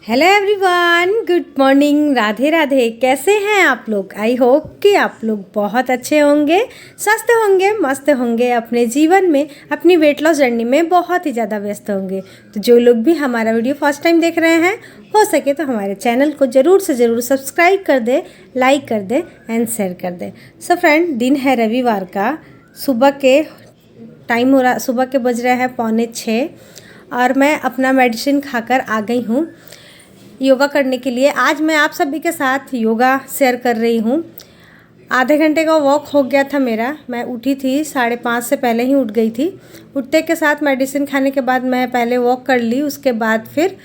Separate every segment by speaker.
Speaker 1: Hello everyone, good morning, Radhe Radhe. कैसे हैं आप लोग? आई होप कि आप लोग बहुत अच्छे होंगे, स्वस्थ होंगे, मस्त होंगे, अपने जीवन में अपनी वेट लॉस जर्नी में बहुत ही ज़्यादा व्यस्त होंगे। तो जो लोग भी हमारा वीडियो फर्स्ट टाइम देख रहे हैं, हो सके तो हमारे चैनल को ज़रूर से ज़रूर सब्सक्राइब कर दे, लाइक कर दे एंड शेयर कर दे। सो फ्रेंड, दिन है रविवार का, सुबह के टाइम हो रहा, सुबह के बज रहे हैं 5:45 और मैं अपना मेडिसिन खाकर आ गई हूँ योगा करने के लिए। आज मैं आप सभी के साथ योगा शेयर कर रही हूँ। आधे घंटे का वॉक हो गया था मेरा। मैं उठी थी 5:30 से पहले ही उठ गई थी। उठते के साथ मेडिसिन खाने के बाद मैं पहले वॉक कर ली, उसके बाद फिर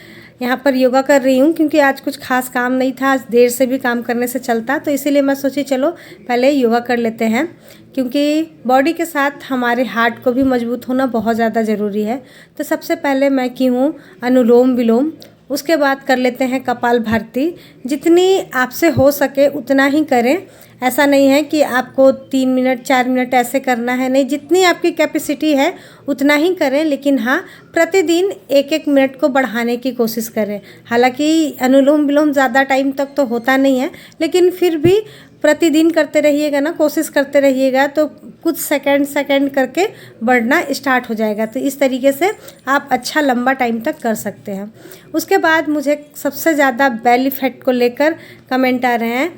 Speaker 1: यहाँ पर योगा कर रही हूँ क्योंकि आज कुछ खास काम नहीं था, आज देर से भी काम करने से चलता, तो इसीलिए मैं सोची चलो पहले योगा कर लेते हैं क्योंकि बॉडी के साथ हमारे हार्ट को भी मजबूत होना बहुत ज़्यादा ज़रूरी है। तो सबसे पहले मैं की हूँ अनुलोम विलोम, उसके बाद कर लेते हैं कपालभाति। जितनी आपसे हो सके उतना ही करें, ऐसा नहीं है कि आपको 3 मिनट 4 मिनट ऐसे करना है, नहीं, जितनी आपकी कैपेसिटी है उतना ही करें, लेकिन हाँ प्रतिदिन 1-1 मिनट को बढ़ाने की कोशिश करें। हालांकि अनुलोम विलोम ज़्यादा टाइम तक तो होता नहीं है, लेकिन फिर भी प्रतिदिन करते रहिएगा ना, कोशिश करते रहिएगा तो कुछ सेकंड करके बढ़ना स्टार्ट हो जाएगा। तो इस तरीके से आप अच्छा लंबा टाइम तक कर सकते हैं। उसके बाद मुझे सबसे ज़्यादा बेली फैट को लेकर कमेंट आ रहे हैं।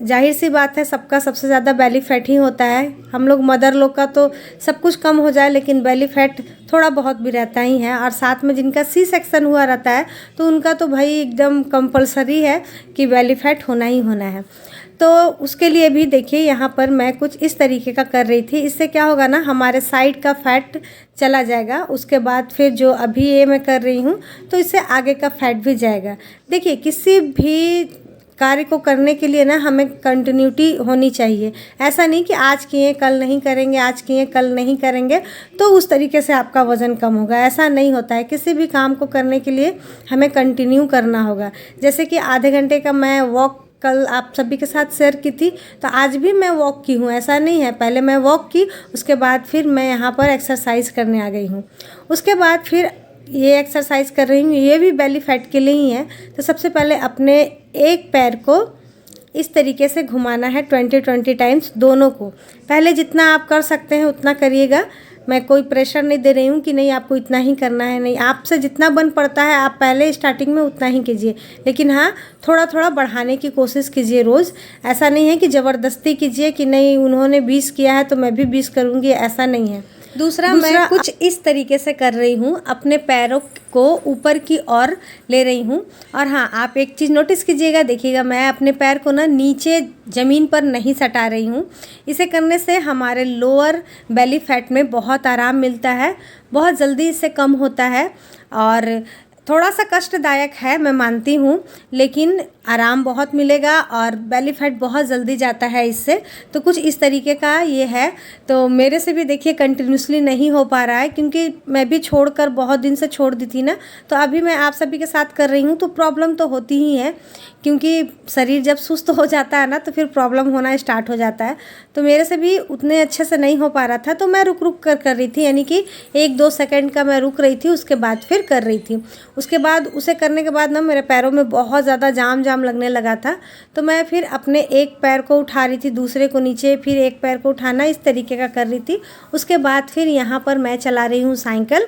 Speaker 1: जाहिर सी बात है, सबका सबसे ज़्यादा बेली फैट ही होता है। हम लोग मदर लोग का तो सब कुछ कम हो जाए, लेकिन बेली फैट थोड़ा बहुत भी रहता ही है। और साथ में जिनका सी सेक्शन हुआ रहता है तो उनका तो भाई एकदम कंपलसरी है कि बेली फैट होना ही होना है। तो उसके लिए भी देखिए, यहाँ पर मैं कुछ इस तरीके का कर रही थी। इससे क्या होगा ना, हमारे साइड का फैट चला जाएगा। उसके बाद फिर जो अभी ये मैं कर रही हूँ तो इससे आगे का फैट भी जाएगा। देखिए, किसी भी कार्य को करने के लिए ना हमें कंटिन्यूटी होनी चाहिए। ऐसा नहीं कि आज किए कल नहीं करेंगे, आज किए कल नहीं करेंगे तो उस तरीके से आपका वज़न कम होगा, ऐसा नहीं होता है। किसी भी काम को करने के लिए हमें कंटिन्यू करना होगा। जैसे कि आधे घंटे का मैं वॉक कल आप सभी के साथ शेयर की थी, तो आज भी मैं वॉक की हूँ, ऐसा नहीं है। पहले मैं वॉक की, उसके बाद फिर मैं यहाँ पर एक्सरसाइज करने आ गई हूँ। उसके बाद फिर ये एक्सरसाइज कर रही हूँ, ये भी बेली फैट के लिए ही है। तो सबसे पहले अपने एक पैर को इस तरीके से घुमाना है 20 टाइम्स, दोनों को। पहले जितना आप कर सकते हैं उतना करिएगा। मैं कोई प्रेशर नहीं दे रही हूँ कि नहीं आपको इतना ही करना है, नहीं, आपसे जितना बन पड़ता है आप पहले स्टार्टिंग में उतना ही कीजिए, लेकिन हाँ थोड़ा थोड़ा बढ़ाने की कोशिश कीजिए रोज़। ऐसा नहीं है कि ज़बरदस्ती कीजिए कि नहीं उन्होंने 20 किया है तो मैं भी 20 करूँगी, ऐसा नहीं है। दूसरा मैं कुछ इस तरीके से कर रही हूँ, अपने पैरों को ऊपर की ओर ले रही हूँ। और हाँ, आप एक चीज़ नोटिस कीजिएगा, देखिएगा, मैं अपने पैर को ना नीचे ज़मीन पर नहीं सटा रही हूँ। इसे करने से हमारे लोअर बेली फैट में बहुत आराम मिलता है, बहुत जल्दी इससे कम होता है। और थोड़ा सा कष्टदायक है, मैं मानती हूँ, लेकिन आराम बहुत मिलेगा और बेली फैट बहुत जल्दी जाता है इससे। तो कुछ इस तरीके का ये है। तो मेरे से भी देखिए कंटिन्यूसली नहीं हो पा रहा है क्योंकि मैं भी छोड़कर बहुत दिन से छोड़ दी थी ना, तो अभी मैं आप सभी के साथ कर रही हूँ। तो प्रॉब्लम तो होती ही है क्योंकि शरीर जब सुस्त हो जाता है ना तो फिर प्रॉब्लम होना स्टार्ट हो जाता है। तो मेरे से भी उतने अच्छे से नहीं हो पा रहा था, तो मैं रुक रुक कर रही थी, यानी कि 1-2 सेकंड का मैं रुक रही थी, उसके बाद फिर कर रही थी। उसके बाद उसे करने के बाद ना मेरे पैरों में बहुत ज़्यादा जाम लगने लगा था। तो मैं फिर अपने एक पैर को उठा रही थी, दूसरे को नीचे, फिर एक पैर को उठाना, इस तरीके का कर रही थी। उसके बाद फिर यहाँ पर मैं चला रही हूँ साइकिल।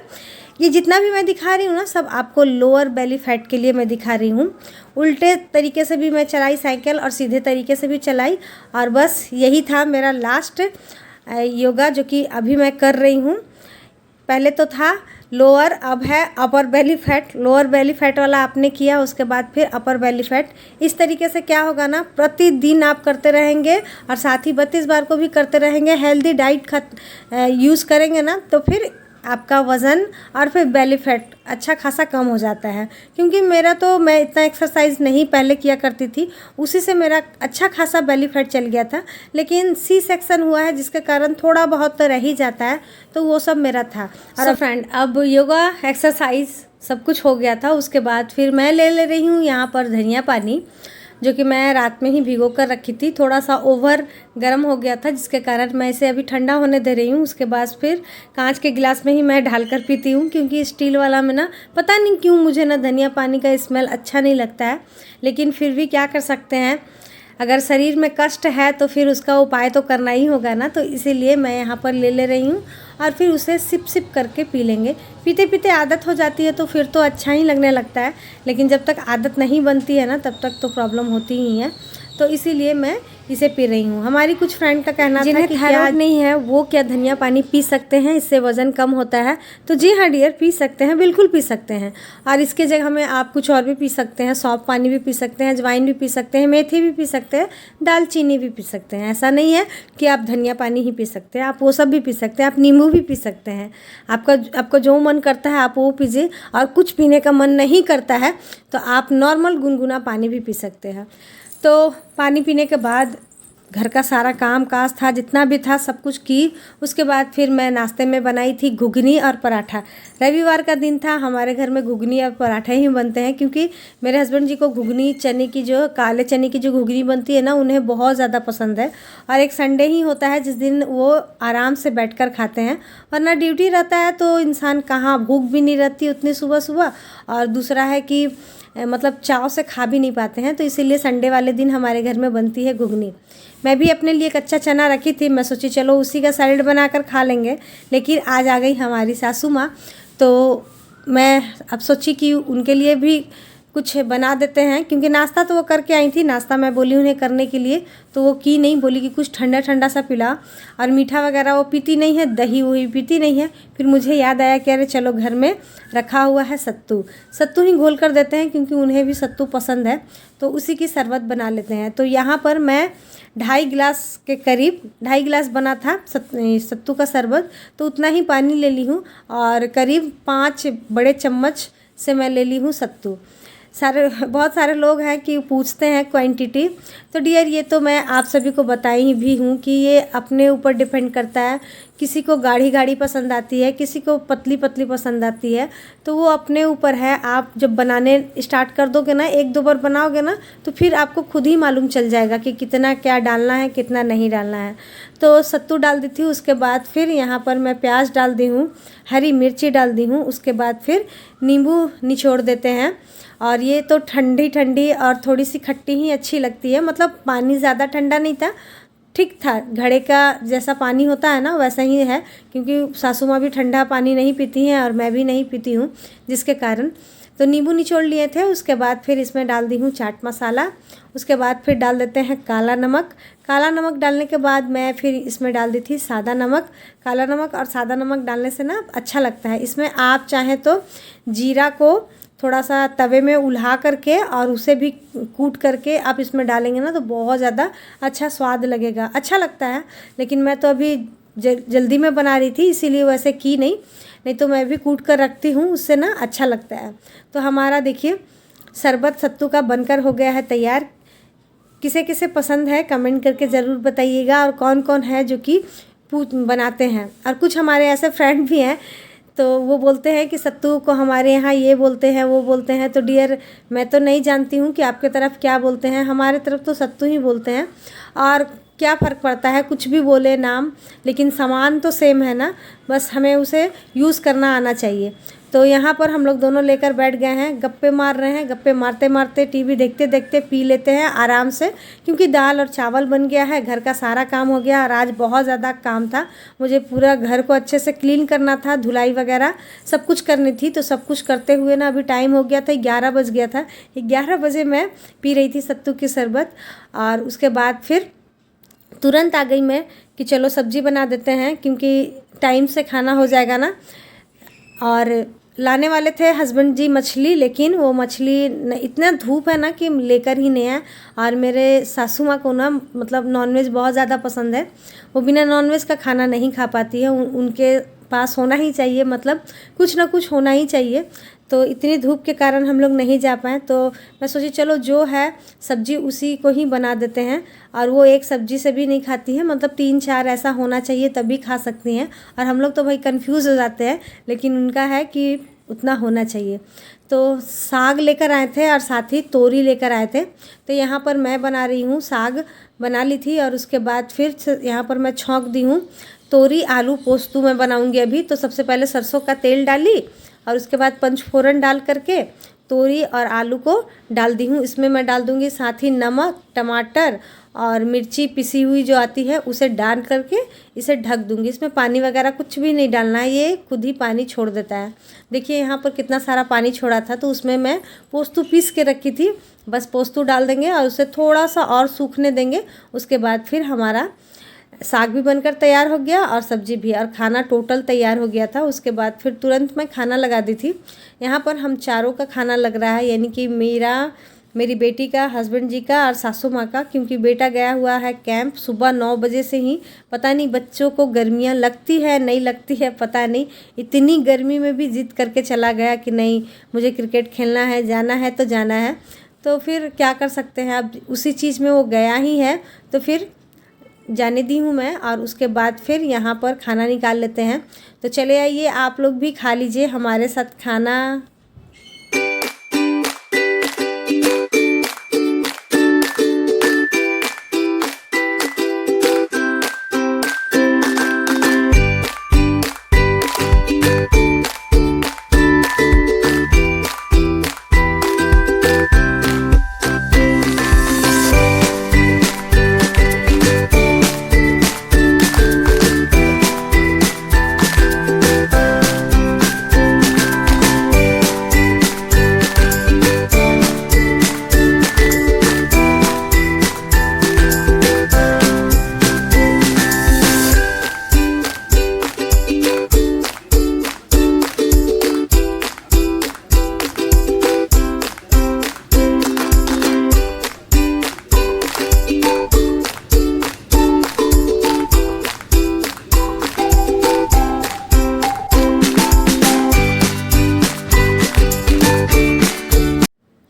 Speaker 1: ये जितना भी मैं दिखा रही हूँ ना, सब आपको लोअर बेली फैट के लिए मैं दिखा रही हूँ। उल्टे तरीके से भी मैं चलाई साइकिल और सीधे तरीके से भी चलाई। और बस यही था मेरा लास्ट योगा जो कि अभी मैं कर रही हूँ। पहले तो था लोअर, अब है upper belly fat. Lower belly fat वाला आपने किया, उसके बाद फिर अपर बेली फैट। इस तरीके से क्या होगा ना, प्रतिदिन आप करते रहेंगे और साथ ही 32 बार को भी करते रहेंगे। हेल्दी डाइट यूज़ करेंगे ना तो फिर आपका वज़न और फिर बेली फैट अच्छा खासा कम हो जाता है। क्योंकि मैं इतना एक्सरसाइज नहीं पहले किया करती थी, उसी से मेरा अच्छा खासा बेली फैट चल गया था। लेकिन सी सेक्शन हुआ है जिसके कारण थोड़ा बहुत तो रह ही जाता है, तो वो सब मेरा था। और फ्रेंड, अब योगा एक्सरसाइज सब कुछ हो गया था। उसके बाद फिर मैं ले रही हूँ यहाँ पर धनिया पानी। जो कि मैं रात में ही भिगो कर रखी थी। थोड़ा सा ओवर गर्म हो गया था, जिसके कारण मैं इसे अभी ठंडा होने दे रही हूँ। उसके बाद फिर कांच के गिलास में ही मैं ढाल कर पीती हूँ, क्योंकि स्टील वाला में ना पता नहीं क्यों मुझे ना धनिया पानी का स्मेल अच्छा नहीं लगता है। लेकिन फिर भी क्या कर सकते हैं, अगर शरीर में कष्ट है तो फिर उसका उपाय तो करना ही होगा ना। तो इसीलिए मैं यहाँ पर ले रही हूँ और फिर उसे सिप सिप करके पी लेंगे। पीते पीते आदत हो जाती है तो फिर तो अच्छा ही लगने लगता है, लेकिन जब तक आदत नहीं बनती है ना तब तक तो प्रॉब्लम होती ही है। तो इसीलिए मैं इसे पी रही हूँ। हमारी कुछ फ्रेंड का कहना था कि थायराइड नहीं है वो क्या धनिया पानी पी सकते हैं, इससे वज़न कम होता है। तो जी हाँ डियर, पी सकते हैं, बिल्कुल पी सकते हैं। और इसके जगह में आप कुछ और भी पी सकते हैं। सौंफ पानी भी पी सकते हैं, अजवाइन भी पी सकते हैं, मेथी भी पी सकते हैं, दालचीनी भी पी सकते हैं। ऐसा नहीं है कि आप धनिया पानी ही पी सकते हैं, आप वो सब भी पी सकते हैं। आप नींबू भी पी सकते हैं। आपका जो मन करता है आप वो पीजिए। और कुछ पीने का मन नहीं करता है तो आप नॉर्मल गुनगुना पानी भी पी सकते हैं। तो पानी पीने के बाद घर का सारा काम काज था, जितना भी था सब कुछ की। उसके बाद फिर मैं नाश्ते में बनाई थी घुगनी और पराठा। रविवार का दिन था, हमारे घर में घुगनी और पराठा ही बनते हैं, क्योंकि मेरे हस्बैंड जी को घुगनी चने की जो काले चने की जो घुगनी बनती है ना, उन्हें बहुत ज़्यादा पसंद है। और एक संडे ही होता है जिस दिन वो आराम से बैठकर खाते हैं, वरना ड्यूटी रहता है तो इंसान कहाँ, भूख भी नहीं रहती उतनी सुबह सुबह, और दूसरा है कि मतलब चाव से खा भी नहीं पाते हैं। तो इसीलिए संडे वाले दिन हमारे घर में बनती है घुगनी। मैं भी अपने लिए कच्चा चना रखी थी, मैं सोची चलो उसी का सैलेड बनाकर खा लेंगे, लेकिन आज आ गई हमारी सासू माँ। तो मैं अब सोची कि उनके लिए भी कुछ बना देते हैं, क्योंकि नाश्ता तो वो करके आई थी। नाश्ता मैं बोली उन्हें करने के लिए तो वो की नहीं, बोली कि कुछ ठंडा ठंडा सा पिला। और मीठा वगैरह वो पीती नहीं है, दही वही पीती नहीं है। फिर मुझे याद आया कि अरे चलो घर में रखा हुआ है सत्तू ही घोल कर देते हैं, क्योंकि उन्हें भी सत्तू पसंद है, तो उसी की शरबत बना लेते हैं। तो यहाँ पर मैं 2.5 गिलास के करीब, 2.5 गिलास बना था सत्तू का शरबत, तो उतना ही पानी ले ली हूँ। और करीब 5 बड़े चम्मच से मैं ले ली हूँ सत्तू। बहुत सारे लोग हैं कि पूछते हैं क्वांटिटी, तो डियर ये तो मैं आप सभी को बताई भी हूँ कि ये अपने ऊपर डिपेंड करता है। किसी को गाढ़ी गाढ़ी पसंद आती है, किसी को पतली पतली पसंद आती है, तो वो अपने ऊपर है। आप जब बनाने स्टार्ट कर दोगे ना, 1-2 बार बनाओगे ना, तो फिर आपको खुद ही मालूम चल जाएगा कि कितना क्या डालना है, कितना नहीं डालना है। तो सत्तू डाल दी थी, उसके बाद फिर यहाँ पर मैं प्याज डाल दी हूँ, हरी मिर्ची डाल दी हूँ, उसके बाद फिर नींबू निचोड़ देते हैं। और ये तो ठंडी ठंडी और थोड़ी सी खट्टी ही अच्छी लगती है। मतलब पानी ज़्यादा ठंडा नहीं था, ठीक था, घड़े का जैसा पानी होता है ना वैसा ही है, क्योंकि सासू माँ भी ठंडा पानी नहीं पीती हैं और मैं भी नहीं पीती हूँ, जिसके कारण तो नींबू निचोड़ लिए थे। उसके बाद फिर इसमें डाल दी हूँ चाट मसाला। उसके बाद फिर डाल देते हैं काला नमक। काला नमक डालने के बाद मैं फिर इसमें डाल दी थी सादा नमक। काला नमक और सादा नमक डालने से ना अच्छा लगता है। इसमें आप चाहें तो जीरा को थोड़ा सा तवे में उल्हा करके और उसे भी कूट करके आप इसमें डालेंगे ना, तो बहुत ज़्यादा अच्छा स्वाद लगेगा, अच्छा लगता है। लेकिन मैं तो अभी जल्दी में बना रही थी, इसीलिए वैसे की नहीं तो मैं भी कूट कर रखती हूँ, उससे ना अच्छा लगता है। तो हमारा देखिए शरबत सत्तू का बनकर हो गया है तैयार। किसे किसे पसंद है कमेंट करके ज़रूर बताइएगा, और कौन कौन है जो कि बनाते हैं। और कुछ हमारे ऐसे फ्रेंड भी हैं तो वो बोलते हैं कि सत्तू को हमारे यहाँ ये बोलते हैं वो बोलते हैं। तो डियर मैं तो नहीं जानती हूँ कि आपके तरफ क्या बोलते हैं, हमारे तरफ तो सत्तू ही बोलते हैं। और क्या फ़र्क पड़ता है, कुछ भी बोले नाम, लेकिन सामान तो सेम है ना, बस हमें उसे यूज़ करना आना चाहिए। तो यहाँ पर हम लोग दोनों लेकर बैठ गए हैं, गप्पे मार रहे हैं। गप्पे मारते मारते टीवी देखते देखते पी लेते हैं आराम से, क्योंकि दाल और चावल बन गया है, घर का सारा काम हो गया। और आज बहुत ज़्यादा काम था, मुझे पूरा घर को अच्छे से क्लीन करना था, धुलाई वगैरह सब कुछ करनी थी। तो सब कुछ करते हुए ना अभी टाइम हो गया था, 11 बज गया था। 11 बजे मैं पी रही थी सत्तू की शरबत। और उसके बाद फिर तुरंत आ गई मैं कि चलो सब्ज़ी बना देते हैं, क्योंकि टाइम से खाना हो जाएगा ना। और लाने वाले थे हस्बैंड जी मछली, लेकिन वो मछली इतना धूप है ना कि लेकर ही नहीं आए। और मेरे सासू माँ को ना मतलब नॉनवेज बहुत ज़्यादा पसंद है, वो बिना नॉनवेज का खाना नहीं खा पाती है। उनके पास होना ही चाहिए, मतलब कुछ ना कुछ होना ही चाहिए। तो इतनी धूप के कारण हम लोग नहीं जा पाए, तो मैं सोची चलो जो है सब्जी उसी को ही बना देते हैं। और वो एक सब्जी से भी नहीं खाती है, मतलब 3-4 ऐसा होना चाहिए तभी खा सकती हैं। और हम लोग तो भाई कंफ्यूज हो जाते हैं, लेकिन उनका है कि उतना होना चाहिए। तो साग लेकर आए थे और साथ ही तोरी लेकर आए थे। तो यहाँ पर मैं बना रही हूँ, साग बना ली थी और उसके बाद फिर यहाँ पर मैं छौंक दी हूँ तोरी आलू पोस्तू मैं बनाऊँगी अभी। तो सबसे पहले सरसों का तेल डाली और उसके बाद पंचफोरन डाल करके तोरी और आलू को डाल दी हूँ। इसमें मैं डाल दूँगी साथ ही नमक, टमाटर और मिर्ची पिसी हुई जो आती है उसे डाल करके इसे ढक दूँगी। इसमें पानी वगैरह कुछ भी नहीं डालना है, ये खुद ही पानी छोड़ देता है। देखिए यहाँ पर कितना सारा पानी छोड़ा था, तो उसमें मैं पोस्तू पीस के रखी थी, बस पोस्तू डाल देंगे और उसे थोड़ा सा और सूखने देंगे। उसके बाद फिर हमारा साग भी बनकर तैयार हो गया और सब्जी भी, और खाना टोटल तैयार हो गया था। उसके बाद फिर तुरंत मैं खाना लगा दी थी। यहाँ पर हम चारों का खाना लग रहा है, यानी कि मेरा, मेरी बेटी का, हस्बैंड जी का और सासू माँ का, क्योंकि बेटा गया हुआ है कैंप सुबह 9 बजे से ही। पता नहीं बच्चों को गर्मियाँ लगती है नहीं लगती है पता नहीं, इतनी गर्मी में भी जिद करके चला गया कि नहीं मुझे क्रिकेट खेलना है, जाना है तो जाना है। तो फिर क्या कर सकते हैं, अब उसी चीज़ में वो गया ही है तो फिर जाने दी हूँ मैं। और उसके बाद फिर यहाँ पर खाना निकाल लेते हैं। तो चले आइए, आप लोग भी खा लीजिए हमारे साथ खाना।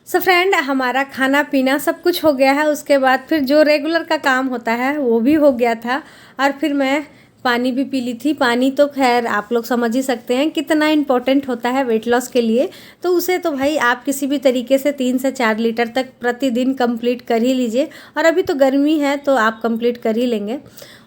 Speaker 1: सो फ्रेंड, हमारा खाना पीना सब कुछ हो गया है। उसके बाद फिर जो रेगुलर का काम होता है वो भी हो गया था, और फिर मैं पानी भी पी ली थी। पानी तो खैर आप लोग समझ ही सकते हैं कितना इम्पोर्टेंट होता है वेट लॉस के लिए। तो उसे तो भाई आप किसी भी तरीके से 3 से 4 लीटर तक प्रतिदिन कंप्लीट कर ही लीजिए, और अभी तो गर्मी है तो आप कंप्लीट कर ही लेंगे।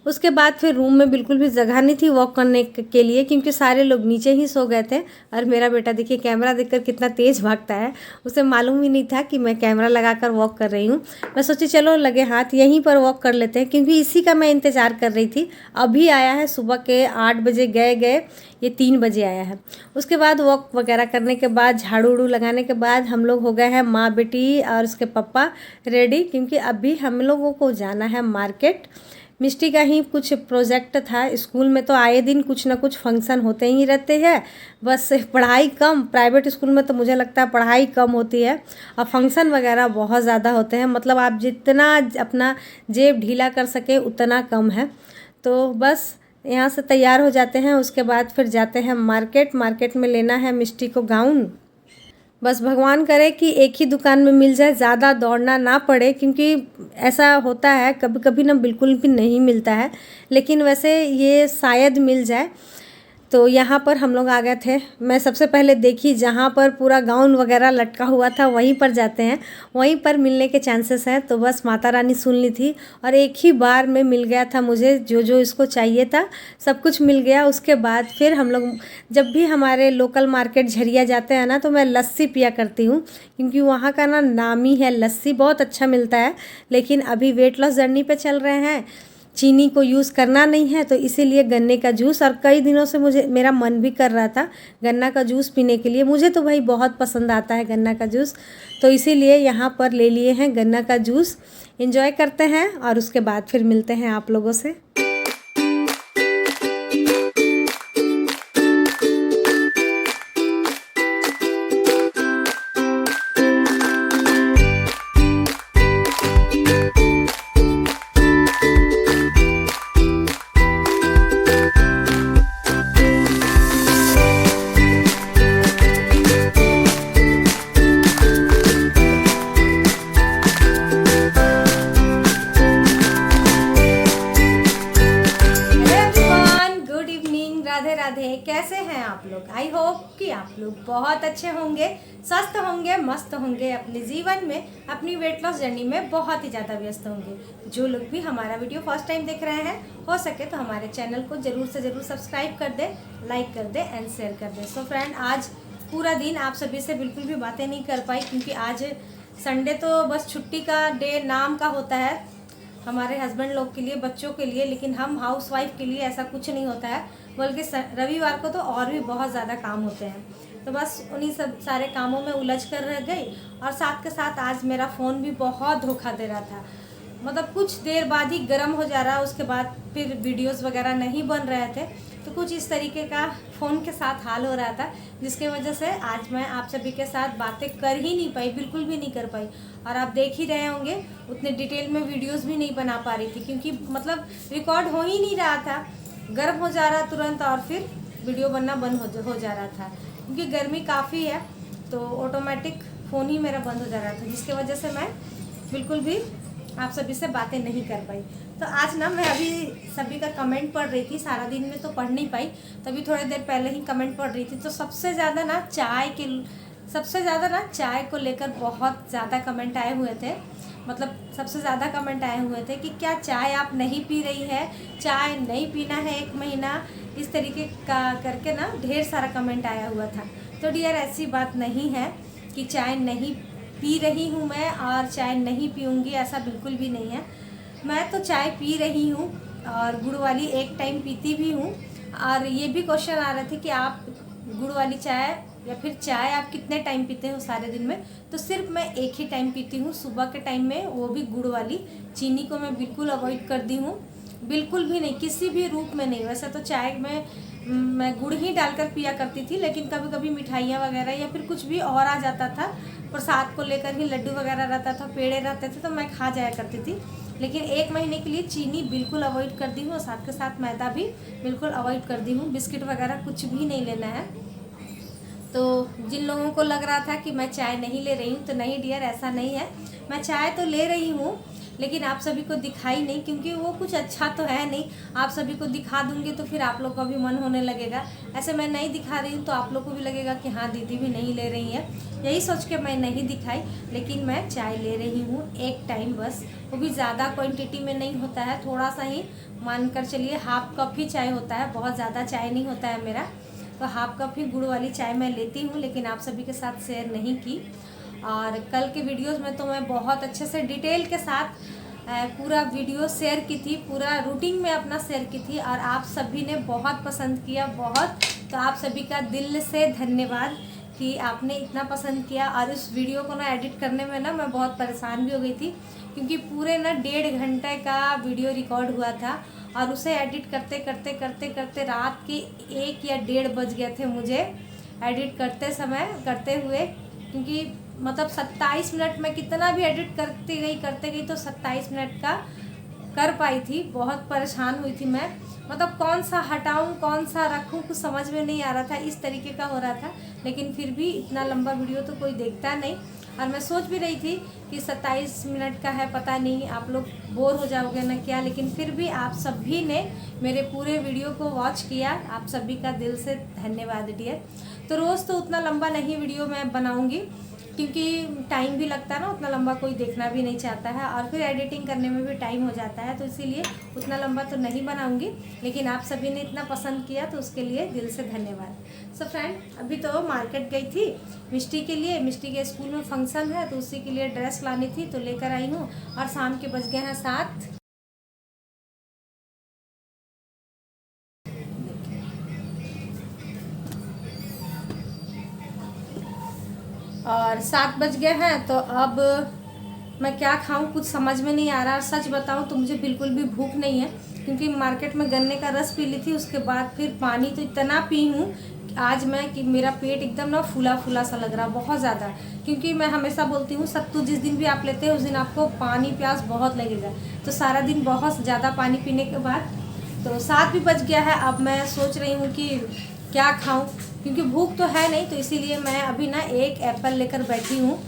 Speaker 1: उसके बाद फिर रूम में बिल्कुल भी जगह नहीं थी वॉक करने के लिए, क्योंकि सारे लोग नीचे ही सो गए थे। और मेरा बेटा देखिए कैमरा देखकर कितना तेज़ भागता है, उसे मालूम ही नहीं था कि मैं कैमरा लगाकर वॉक कर रही हूँ। मैं सोची चलो लगे हाथ यहीं पर वॉक कर लेते हैं, क्योंकि इसी का मैं इंतज़ार कर रही थी। अभी आया है, सुबह के 8 बजे गए ये 3 बजे आया है। उसके बाद वॉक वगैरह करने के बाद, झाड़ू उड़ू लगाने के बाद हम लोग हो गए हैं माँ बेटी और उसके पापा रेडी, क्योंकि अभी हम लोगों को जाना है मार्केट। मिष्टी का ही कुछ प्रोजेक्ट था, स्कूल में तो आए दिन कुछ ना कुछ फंक्शन होते ही रहते हैं। बस पढ़ाई कम, प्राइवेट स्कूल में तो मुझे लगता है पढ़ाई कम होती है और फंक्शन वगैरह बहुत ज़्यादा होते हैं। मतलब आप जितना अपना जेब ढीला कर सके उतना कम है। तो बस यहाँ से तैयार हो जाते हैं, उसके बाद फिर जाते हैं मार्केट। मार्केट में लेना है मिष्टी को गाउन। बस भगवान करे कि एक ही दुकान में मिल जाए, ज़्यादा दौड़ना ना पड़े, क्योंकि ऐसा होता है कभी कभी ना बिल्कुल भी नहीं मिलता है, लेकिन वैसे ये शायद मिल जाए। तो यहाँ पर हम लोग आ गए थे। मैं सबसे पहले देखी जहाँ पर पूरा गाउन वगैरह लटका हुआ था वहीं पर जाते हैं, वहीं पर मिलने के चांसेस हैं। तो बस माता रानी सुन ली थी और एक ही बार में मिल गया था मुझे जो जो इसको चाहिए था, सब कुछ मिल गया। उसके बाद फिर हम लोग जब भी हमारे लोकल मार्केट झरिया जाते हैं ना, तो मैं लस्सी पिया करती हूँ, क्योंकि वहाँ का ना नामी है लस्सी, बहुत अच्छा मिलता है। लेकिन अभी वेट लॉस जर्नी पे चल रहे हैं, चीनी को यूज़ करना नहीं है, तो इसीलिए गन्ने का जूस। और कई दिनों से मेरा मन भी कर रहा था गन्ना का जूस पीने के लिए। मुझे तो भाई बहुत पसंद आता है गन्ना का जूस, तो इसीलिए यहाँ पर ले लिए हैं गन्ना का जूस। एंजॉय करते हैं और उसके बाद फिर मिलते हैं आप लोगों से। बहुत अच्छे होंगे, स्वस्थ होंगे, मस्त होंगे, अपने जीवन में अपनी वेट लॉस जर्नी में बहुत ही ज़्यादा व्यस्त होंगे। जो लोग भी हमारा वीडियो फर्स्ट टाइम देख रहे हैं, हो सके तो हमारे चैनल को ज़रूर से ज़रूर सब्सक्राइब कर दे, लाइक कर दे एंड शेयर कर दे। सो फ्रेंड, आज पूरा दिन आप सभी से बिल्कुल भी बातें नहीं कर पाई क्योंकि आज संडे तो बस छुट्टी का डे नाम का होता है हमारे हस्बैंड लोग के लिए, बच्चों के लिए, लेकिन हम हाउसवाइफ के लिए ऐसा कुछ नहीं होता है, बल्कि रविवार को तो और भी बहुत ज़्यादा काम होते हैं। तो बस उन्हीं सब सारे कामों में उलझ कर रह गई। और साथ के साथ आज मेरा फ़ोन भी बहुत धोखा दे रहा था, मतलब कुछ देर बाद ही गर्म हो जा रहा, उसके बाद फिर वीडियोस वगैरह नहीं बन रहे थे। तो कुछ इस तरीके का फ़ोन के साथ हाल हो रहा था, जिसके वजह से आज मैं आप सभी के साथ बातें कर ही नहीं पाई, बिल्कुल भी नहीं कर पाई। और आप देख ही रहे होंगे उतने डिटेल में वीडियोस भी नहीं बना पा रही थी क्योंकि मतलब रिकॉर्ड हो ही नहीं रहा था, गर्म हो जा रहा तुरंत और फिर वीडियो बनना बंद हो जा रहा था क्योंकि गर्मी काफ़ी है। तो ऑटोमेटिक फ़ोन ही मेरा बंद हो जा रहा था, जिसके वजह से मैं बिल्कुल भी आप सभी से बातें नहीं कर पाई। तो आज ना मैं अभी सभी का कमेंट पढ़ रही थी, सारा दिन में तो पढ़ नहीं पाई, तभी थोड़ी देर पहले ही कमेंट पढ़ रही थी। तो सबसे ज़्यादा ना चाय को लेकर बहुत ज़्यादा कमेंट आए हुए थे, मतलब सबसे ज़्यादा कमेंट आए हुए थे कि क्या चाय आप नहीं पी रही है, चाय नहीं पीना है 1 महीना, इस तरीके का करके ना ढेर सारा कमेंट आया हुआ था। तो डियर, ऐसी बात नहीं है कि चाय नहीं पी रही हूँ मैं और चाय नहीं पीऊँगी, ऐसा बिल्कुल भी नहीं है। मैं तो चाय पी रही हूँ और गुड़ वाली एक टाइम पीती भी हूँ। और ये भी क्वेश्चन आ रहे थे कि आप गुड़ वाली चाय या फिर चाय आप कितने टाइम पीते हो सारे दिन में। तो सिर्फ मैं एक ही टाइम पीती हूँ, सुबह के टाइम में, वो भी गुड़ वाली। चीनी को मैं बिल्कुल अवॉइड कर दी हूँ, बिल्कुल भी नहीं, किसी भी रूप में नहीं। वैसे तो चाय में मैं गुड़ ही डालकर पिया करती थी, लेकिन कभी कभी मिठाइयाँ वगैरह या फिर कुछ भी और आ जाता था, प्रसाद को लेकर ही लड्डू वगैरह रहता था, पेड़े रहते थे, तो मैं खा जाया करती थी। लेकिन 1 महीने के लिए चीनी बिल्कुल अवॉइड कर दी हूँ और साथ के साथ मैदा भी बिल्कुल अवॉइड कर दी हूँ। बिस्किट वगैरह कुछ भी नहीं लेना है। तो जिन लोगों को लग रहा था कि मैं चाय नहीं ले रही हूँ, तो नहीं डियर, ऐसा नहीं है। मैं चाय तो ले रही हूँ, लेकिन आप सभी को दिखाई नहीं, क्योंकि वो कुछ अच्छा तो है नहीं। आप सभी को दिखा दूंगी तो फिर आप लोग का भी मन होने लगेगा। ऐसे मैं नहीं दिखा रही हूँ तो आप लोग को भी लगेगा कि हाँ दीदी भी नहीं ले रही है, यही सोच के मैं नहीं दिखाई। लेकिन मैं चाय ले रही हूँ एक टाइम, बस वो भी ज़्यादा क्वान्टिटी में नहीं होता है, थोड़ा सा ही, मानकर चलिए हाफ कप ही चाय होता है, बहुत ज़्यादा चाय नहीं होता है मेरा। तो हाफ कप ही गुड़ वाली चाय मैं लेती हूँ, लेकिन आप सभी के साथ शेयर नहीं की। और कल के वीडियोस में तो मैं बहुत अच्छे से डिटेल के साथ पूरा वीडियो शेयर की थी, पूरा रूटीन में अपना शेयर की थी, और आप सभी ने बहुत पसंद किया, बहुत। तो आप सभी का दिल से धन्यवाद कि आपने इतना पसंद किया। और इस वीडियो को ना एडिट करने में ना मैं बहुत परेशान भी हो गई थी, क्योंकि पूरे ना 1.5 घंटे का वीडियो रिकॉर्ड हुआ था और उसे एडिट करते करते करते करते रात के 1 या 1:30 बज गए थे मुझे एडिट करते हुए, क्योंकि मतलब 27 मिनट में कितना भी एडिट करते गई तो 27 मिनट का कर पाई थी। बहुत परेशान हुई थी मैं, मतलब कौन सा हटाऊं कौन सा रखूं, कुछ समझ में नहीं आ रहा था, इस तरीके का हो रहा था। लेकिन फिर भी इतना लंबा वीडियो तो कोई देखता नहीं, और मैं सोच भी रही थी कि 27 मिनट का है, पता नहीं आप लोग बोर हो जाओगे ना क्या। लेकिन फिर भी आप सभी ने मेरे पूरे वीडियो को वॉच किया, आप सभी का दिल से धन्यवाद डियर। तो रोज़ तो उतना लंबा नहीं वीडियो मैं बनाऊँगी, क्योंकि टाइम भी लगता है ना, उतना लंबा कोई देखना भी नहीं चाहता है, और फिर एडिटिंग करने में भी टाइम हो जाता है, तो इसीलिए उतना लंबा तो नहीं बनाऊंगी। लेकिन आप सभी ने इतना पसंद किया तो उसके लिए दिल से धन्यवाद। सो फ्रेंड, अभी तो मार्केट गई थी मिष्टी के लिए, मिष्टी के स्कूल में फंक्शन है तो उसी के लिए ड्रेस लानी थी, तो लेकर आई हूँ। और शाम के बज गए हैं 7। और 7 बज गए हैं, तो अब मैं क्या खाऊं कुछ समझ में नहीं आ रहा। सच बताऊं तो मुझे बिल्कुल भी भूख नहीं है, क्योंकि मार्केट में गन्ने का रस पी ली थी, उसके बाद फिर पानी तो इतना पी हूँ आज मैं कि मेरा पेट एकदम ना फूला फूला सा लग रहा बहुत ज़्यादा। क्योंकि मैं हमेशा बोलती हूँ सत्तू जिस दिन भी आप लेते हैं उस दिन आपको पानी प्यास बहुत लगेगा, तो सारा दिन बहुत ज़्यादा पानी पीने के बाद तो 7 भी बज गया है। अब मैं सोच रही हूँ कि क्या खाऊं, क्योंकि भूख तो है नहीं, तो इसीलिए मैं अभी ना एक एप्पल लेकर बैठी हूँ।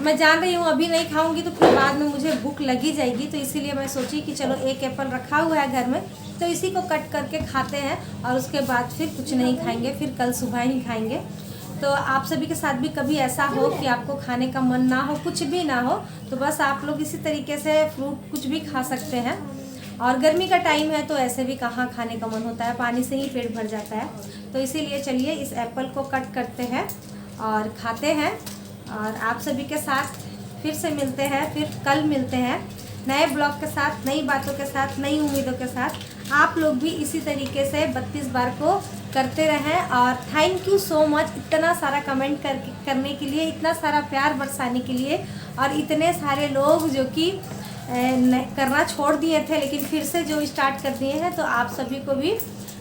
Speaker 1: मैं जान रही हूँ अभी नहीं खाऊंगी तो फिर बाद में मुझे भूख लगी जाएगी, तो इसीलिए मैं सोची कि चलो एक एप्पल रखा हुआ है घर में, तो इसी को कट करके खाते हैं और उसके बाद फिर कुछ नहीं खाएंगे, फिर कल सुबह ही खाएंगे। तो आप सभी के साथ भी कभी ऐसा हो कि आपको खाने का मन ना हो, कुछ भी ना हो, तो बस आप लोग इसी तरीके से फ्रूट कुछ भी खा सकते हैं। और गर्मी का टाइम है तो ऐसे भी कहाँ खाने का मन होता है, पानी से ही पेट भर जाता है। तो इसीलिए चलिए इस एप्पल को कट करते हैं और खाते हैं। और आप सभी के साथ फिर से मिलते हैं, फिर कल मिलते हैं नए ब्लॉग के साथ, नई बातों के साथ, नई उम्मीदों के साथ। आप लोग भी इसी तरीके से 32 बार को करते रहें। और थैंक यू सो मच इतना सारा कमेंट करने के लिए, इतना सारा प्यार बरसाने के लिए, और इतने सारे लोग जो कि करना छोड़ दिए थे लेकिन फिर से जो स्टार्ट कर दिए हैं। तो आप सभी को भी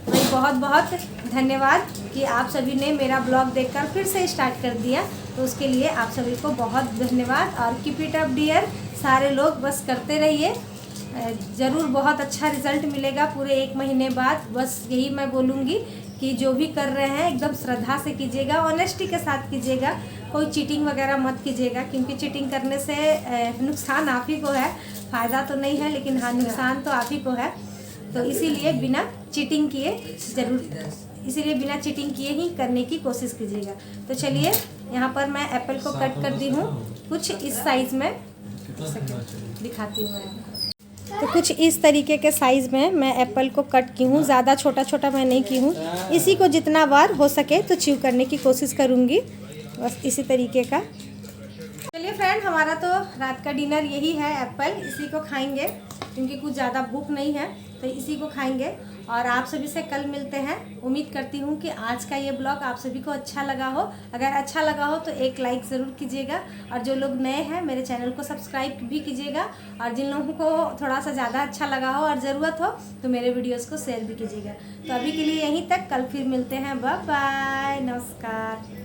Speaker 1: भाई बहुत बहुत धन्यवाद कि आप सभी ने मेरा ब्लॉग देखकर फिर से स्टार्ट कर दिया। तो उसके लिए आप सभी को बहुत धन्यवाद। और कीप इट अप डियर, सारे लोग बस करते रहिए, ज़रूर बहुत अच्छा रिज़ल्ट मिलेगा पूरे 1 महीने बाद। बस यही मैं बोलूँगी कि जो भी कर रहे हैं एकदम श्रद्धा से कीजिएगा, ऑनेस्टी के साथ कीजिएगा, कोई चीटिंग वगैरह मत कीजिएगा, क्योंकि चीटिंग करने से नुकसान आप ही को है, फ़ायदा तो नहीं है लेकिन हाँ नुकसान तो आप ही को है। तो इसीलिए बिना चीटिंग किए बिना चीटिंग किए ही करने की कोशिश कीजिएगा। तो चलिए यहाँ पर मैं एप्पल को कट कर दी हूँ कुछ इस साइज़ में, दिखाती हूँ मैं आपको। तो कुछ इस तरीके के साइज़ में मैं एप्पल को कट की हूँ, ज़्यादा छोटा छोटा मैं नहीं की हूँ। इसी को जितना बार हो सके तो च्यू करने की कोशिश करूँगी, बस इसी तरीके का। चलिए फ्रेंड, हमारा तो रात का डिनर यही है, एप्पल, इसी को खाएंगे क्योंकि कुछ ज़्यादा भूख नहीं है, तो इसी को खाएंगे। और आप सभी से कल मिलते हैं। उम्मीद करती हूँ कि आज का ये ब्लॉग आप सभी को अच्छा लगा हो। अगर अच्छा लगा हो तो एक लाइक ज़रूर कीजिएगा, और जो लोग नए हैं मेरे चैनल को सब्सक्राइब भी कीजिएगा। और जिन लोगों को थोड़ा सा ज़्यादा अच्छा लगा हो और ज़रूरत हो तो मेरे वीडियोज़ को शेयर भी कीजिएगा। तो अभी के लिए यहीं तक, कल फिर मिलते हैं। बाय बाय, नमस्कार।